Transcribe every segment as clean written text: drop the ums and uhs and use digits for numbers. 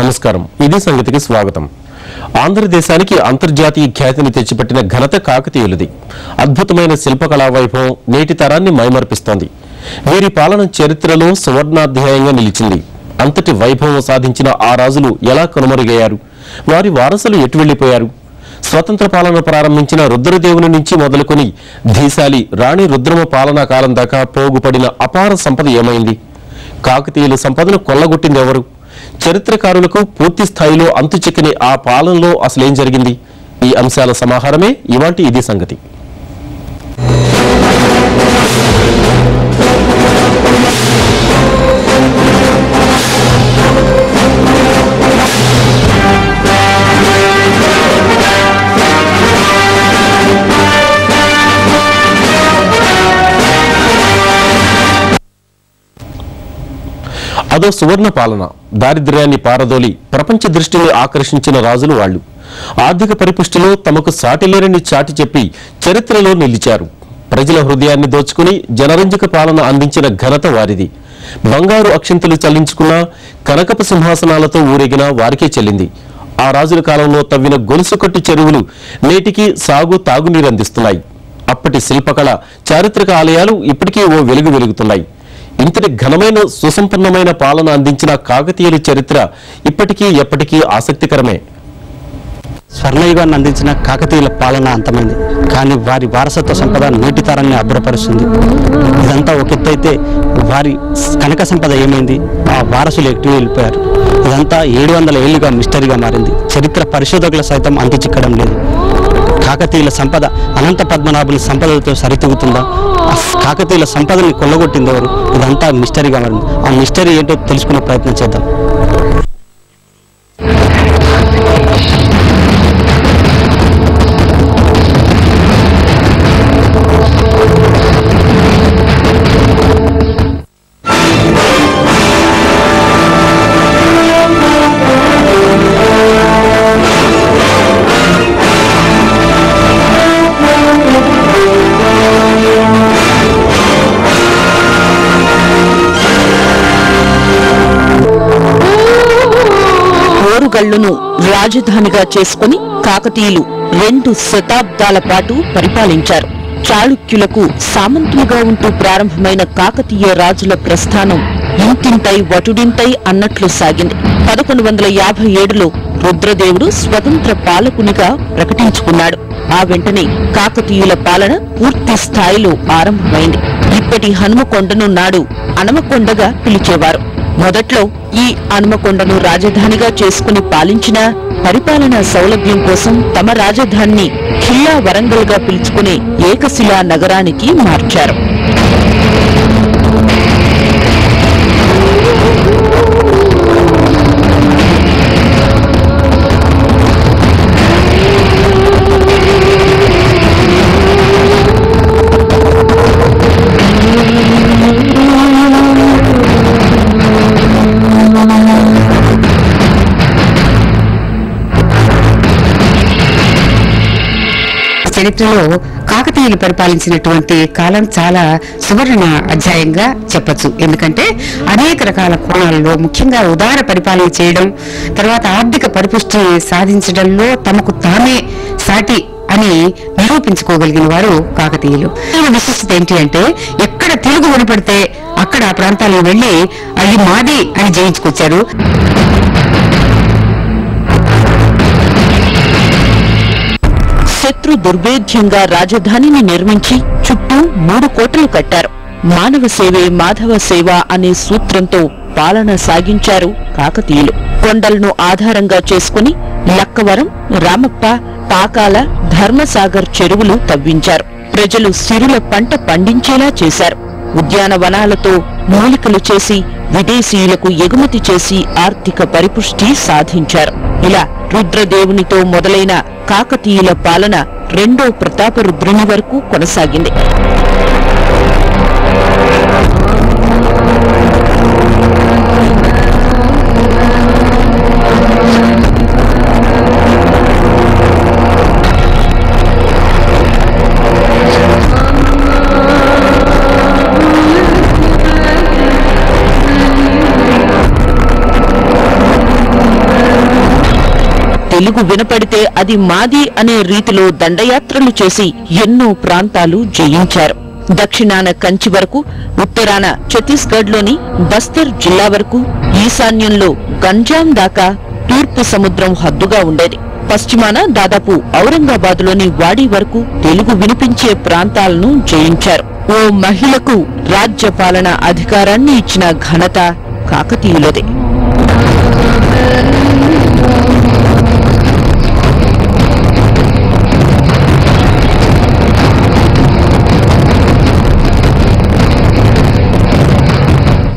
నమస్కారం. ఇది సంగతికి స్వాగతం. ఆంధ్రదేశానికి అంతర్జాతీయ ఖ్యాతిని తెచ్చిపెట్టిన ఘనత కాకతీయులది. అద్భుతమైన శిల్పకళా వైభవం నేటి తరాన్ని మైమర్పిస్తోంది. వీరి పాలన చరిత్రలో సువర్ణాధ్యాయంగా నిలిచింది. అంతటి వైభవం సాధించిన ఆ రాజులు ఎలా కనుమరుగయ్యారు? వారి వారసులు ఎటు వెళ్లిపోయారు? స్వతంత్ర పాలన ప్రారంభించిన రుద్రదేవుని నుంచి మొదలుకొని ధీశాలి రాణి రుద్రమ పాలనా కాలం దాకా పోగుపడిన అపార సంపద ఏమైంది? కాకతీయుల సంపదను కొల్లగొట్టింది ఎవరు? చరిత్రకారులకు పూర్తి స్థాయిలో అంతుచిక్కని ఆ పాలనలో అసలేం జరిగింది? ఈ అంశాల సమాహారమే ఇవాల్టి ఇది సంగతి. అదో సువర్ణ పాలన. దారిద్ర్యాన్ని పారదోలి ప్రపంచ దృష్టిని ఆకర్షించిన రాజులు వాళ్లు. ఆర్థిక పరిపుష్టిలో తమకు సాటిలేరని చాటి చెప్పి చరిత్రలో నిలిచారు. ప్రజల హృదయాన్ని దోచుకుని జనరంజక పాలన అందించిన ఘనత వారిది. బంగారు అక్షింతలు చల్లించుకున్న కనకపు సింహాసనాలతో ఊరేగిన వారికే చెల్లింది. ఆ రాజుల కాలంలో తవ్విన గొలుసుకట్టు చెరువులు నేటికి సాగు తాగునీరు అందిస్తున్నాయి. అప్పటి శిల్పకళ చారిత్రక ఆలయాలు ఇప్పటికీ ఓ వెలుగు వెలుగుతున్నాయి. ఇంతటి ఘనమైన సుసంపన్నమైన పాలన అందించిన కాకతీయుల చరిత్ర ఇప్పటికీ ఎప్పటికీ ఆసక్తికరమే. స్వర్ణయుగాన్ని అందించిన కాకతీయుల పాలన అంతమైంది, కానీ వారి వారసత్వ సంపద నేటి తరాన్ని అబ్బురపరుస్తుంది. ఇదంతా ఒక ఎత్తైతే వారి కనక సంపద ఏమైంది? ఆ వారసులు ఎటు వెళ్ళిపోయారు? ఇదంతా 700 ఏళ్లుగా మిస్టరీగా మారింది. చరిత్ర పరిశోధకుల సైతం అంతు చిక్కడం లేదు. కాకతీయుల సంపద అనంత పద్మనాభుల సంపదలతో సరితూగుతుందా? కాకతీయుల సంపదని కొల్లగొట్టిందెవరు? ఇదంతా మిస్టరీగా మారింది. ఆ మిస్టరీ ఏంటో తెలుసుకునే ప్రయత్నం చేద్దాం. గళ్లును రాజధానిగా చేసుకుని కాకతీయులు 2 శతాబ్దాల పాటు పరిపాలించారు. చాళుక్యులకు సామంతులుగా ఉంటూ ప్రారంభమైన కాకతీయ రాజుల ప్రస్థానం ఇంతింతై వటుడింతై అన్నట్లు సాగింది. 1157లో రుద్రదేవుడు స్వతంత్ర పాలకునిగా ప్రకటించుకున్నాడు. ఆ వెంటనే కాకతీయుల పాలన పూర్తి స్థాయిలో ఆరంభమైంది. ఇప్పటి హనుమకొండను నాడు అనమకొండగా పిలిచేవారు. మొదట్లో ఈ హనుమకొండను రాజధానిగా చేసుకుని పాలించిన పరిపాలనా సౌలభ్యం కోసం తమ రాజధానిని ఖిల్లా వరంగల్ గా పిలుచుకునే ఏకశిలా నగరానికి మార్చారు. చరిత్రలో కాకతీయులు పరిపాలించినటువంటి కాలం చాలా సువర్ణ అధ్యాయంగా చెప్పచ్చు. ఎందుకంటే అనేక రకాల కోణాలలో, ముఖ్యంగా ఉదార పరిపాలన చేయడం, తర్వాత ఆర్థిక పరిపుష్టిని సాధించడంలో తమకు తామే సాటి అని నిరూపించుకోగలిగిన వారు కాకతీయులు. విశిష్టత ఏంటి అంటే, ఎక్కడ తెలుగు వినపడితే అక్కడ ఆ ప్రాంతాలకు వెళ్లి అది మాది అని జయించుకొచ్చారు. శత్రు దుర్భేద్యంగా రాజధానిని నిర్మించి చుట్టూ 3 కోటలు కట్టారు. మానవ సేవే మాధవ సేవ అనే సూత్రంతో పాలన సాగించారు కాకతీయులు. కొండలను ఆధారంగా చేసుకుని లక్కవరం, రామప్ప, పాకాల, ధర్మసాగర్ చెరువులు తవ్వించారు. ప్రజలు సిరుల పంట పండించేలా చేశారు. ఉద్యానవనాలతో మూలికలు చేసి విదేశీయులకు ఎగుమతి చేసి ఆర్థిక పరిపుష్టి సాధించారు. ఇలా రుద్రదేవునితో మొదలైన కాకతీయుల పాలన 2వ ప్రతాపరుద్రుని వరకు కొనసాగింది. తెలుగు వినపడితే అది మాది అనే రీతిలో దండయాత్రలు చేసి ఎన్నో ప్రాంతాలు జయించారు. దక్షిణాన కంచి వరకు, ఉత్తరాన ఛత్తీస్గఢ్లోని బస్తర్ జిల్లా వరకు, ఈశాన్యంలో గంజాం దాకా తూర్పు సముద్రం హద్దుగా ఉండేది. పశ్చిమాన దాదాపు ఔరంగాబాద్లోని వాడి వరకు తెలుగు వినిపించే ప్రాంతాలను జయించారు. ఓ మహిళకు రాజ్య పాలన అధికారాన్ని ఇచ్చిన ఘనత కాకతీయులదే.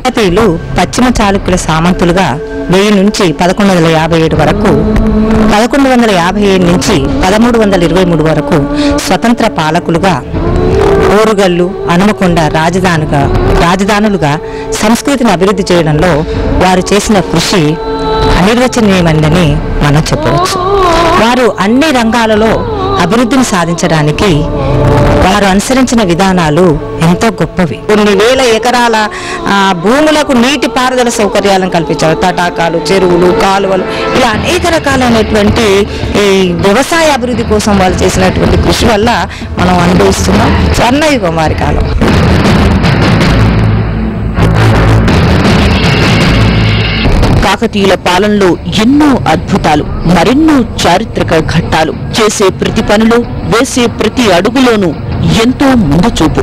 కాకతీయులు పశ్చిమ చాళుక్యుల సామంతులుగా 1000 నుంచి 1157 వరకు, 1157 నుంచి 1323 వరకు స్వతంత్ర పాలకులుగా, ఓరుగల్లు, హనుమకొండ రాజధానులుగా సంస్కృతిని అభివృద్ధి చేయడంలో వారు చేసిన కృషి అనిర్వచనీయమైనదని మనం చెప్పవచ్చు. వారు అన్ని రంగాలలో అభివృద్ధిని సాధించడానికి వారు అనుసరించిన విధానాలు ఎంతో గొప్పవి. కొన్ని వేల ఎకరాల భూములకు నీటి పారుదల సౌకర్యాలను కల్పించారు. తటాకాలు, చెరువులు, కాలువలు, ఇలా అనేక రకాలైనటువంటి ఈ వ్యవసాయ అభివృద్ధి కోసం వాళ్ళు చేసినటువంటి కృషి వల్ల మనం అనుభవిస్తున్నాం స్వర్ణయుగం వారి కాలం. కాకతీయుల పాలనలో ఎన్నో అద్భుతాలు, మరెన్నో చారిత్రక ఘట్టాలు. చేసే ప్రతి పనిలో, వేసే ప్రతి అడుగులోనూ ఎంతో ముందు చూపు.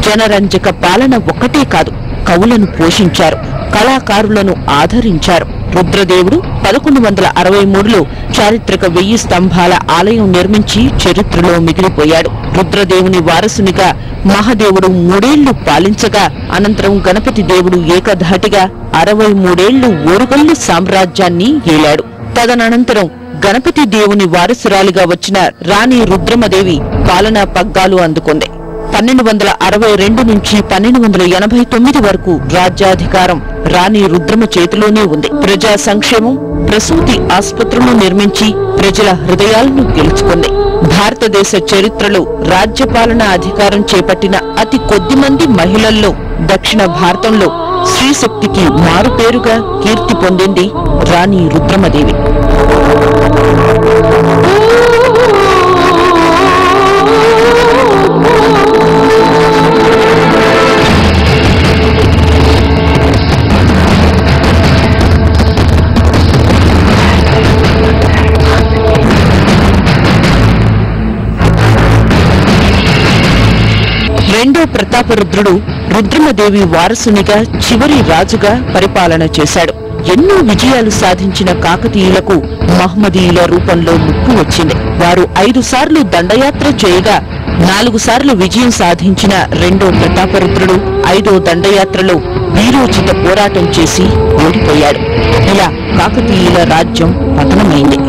జనరంజక పాలన ఒక్కటే కాదు, కవులను పోషించారు, కళాకారులను ఆదరించారు. రుద్రదేవుడు 1163లో చారిత్రక 1000 స్తంభాల ఆలయం నిర్మించి చరిత్రలో మిగిలిపోయాడు. రుద్రదేవుని వారసునిగా మహాదేవుడు 3 ఏళ్లు పాలించగా, అనంతరం గణపతి దేవుడు ఏకధాటిగా 63 ఏళ్లు ఓరుగల్లు సామ్రాజ్యాన్ని ఏలాడు. తదనంతరం గణపతి దేవుని వారసురాలిగా వచ్చిన రాణి రుద్రమదేవి పాలనా పగ్గాలు అందుకుంది. 1262 నుంచి 1289 వరకు రాజ్యాధికారం రాణి రుద్రమ చేతిలోనే ఉంది. ప్రజా సంక్షేమం, ప్రసూతి ఆసుపత్రులు నిర్మించి ప్రజల హృదయాలను గెలుచుకుంది. భారతదేశ చరిత్రలో రాజ్యపాలన అధికారం చేపట్టిన అతి కొద్ది మంది మహిళల్లో దక్షిణ భారతంలో స్త్రీశక్తికి మారుపేరుగా కీర్తి పొందింది రాణి రుద్రమదేవి. రెండో ప్రతాపరుద్రుడు రుద్రమదేవి వారసునిగా చివరి రాజుగా పరిపాలన చేశాడు. ఎన్నో విజయాలు సాధించిన కాకతీయులకు మహ్మదీయుల రూపంలో ముప్పు వచ్చింది. వారు 5 సార్లు దండయాత్ర చేయగా 4 సార్లు విజయం సాధించిన రెండో ప్రతాపరుద్రుడు 5వ దండయాత్రలో వీరోచిత పోరాటం చేసి ఓడిపోయాడు. ఇలా కాకతీయుల రాజ్యం పతనమైంది.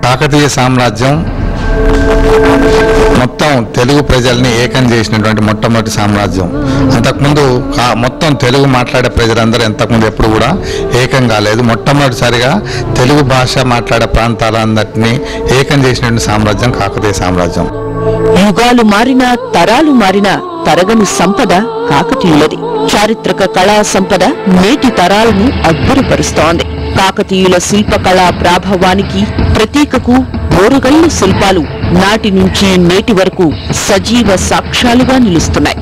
కాకతీయ సామ్రాజ్యం మొత్తం తెలుగు ప్రజల్ని ఏకం చేసినటువంటి మొట్టమొదటి సామ్రాజ్యం. అంతకుముందు మొత్తం తెలుగు మాట్లాడే ప్రజలందరూ ఇంతకుముందు ఎప్పుడు కూడా ఏకం కాలేదు. మొట్టమొదటిసారిగా తెలుగు భాష మాట్లాడే ప్రాంతాలందరినీ ఏకం చేసినటువంటి సామ్రాజ్యం కాకతీయ సామ్రాజ్యం. యుగాలు మారినా, తరాలు మారినా తరగని సంపద కాకతీయులది. చారిత్రక కళా సంపద నేటి తరాలను అబ్బురపరుస్తోంది. కాకతీయుల శిల్పకళా ప్రాభవానికి, ప్రతీకకు ఓరుగల్లు శిల్పాలు నాటి నుంచి నేటి వరకు సజీవ సాక్ష్యాలుగా నిలుస్తున్నాయి.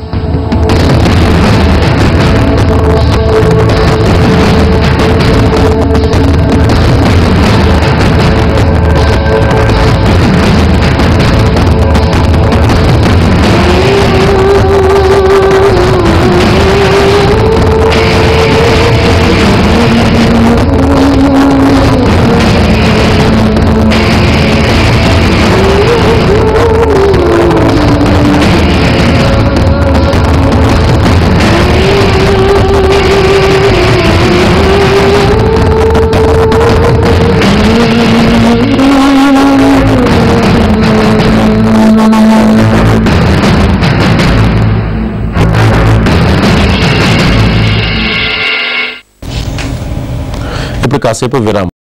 ఇప్పుడు కాసేపు విరామం.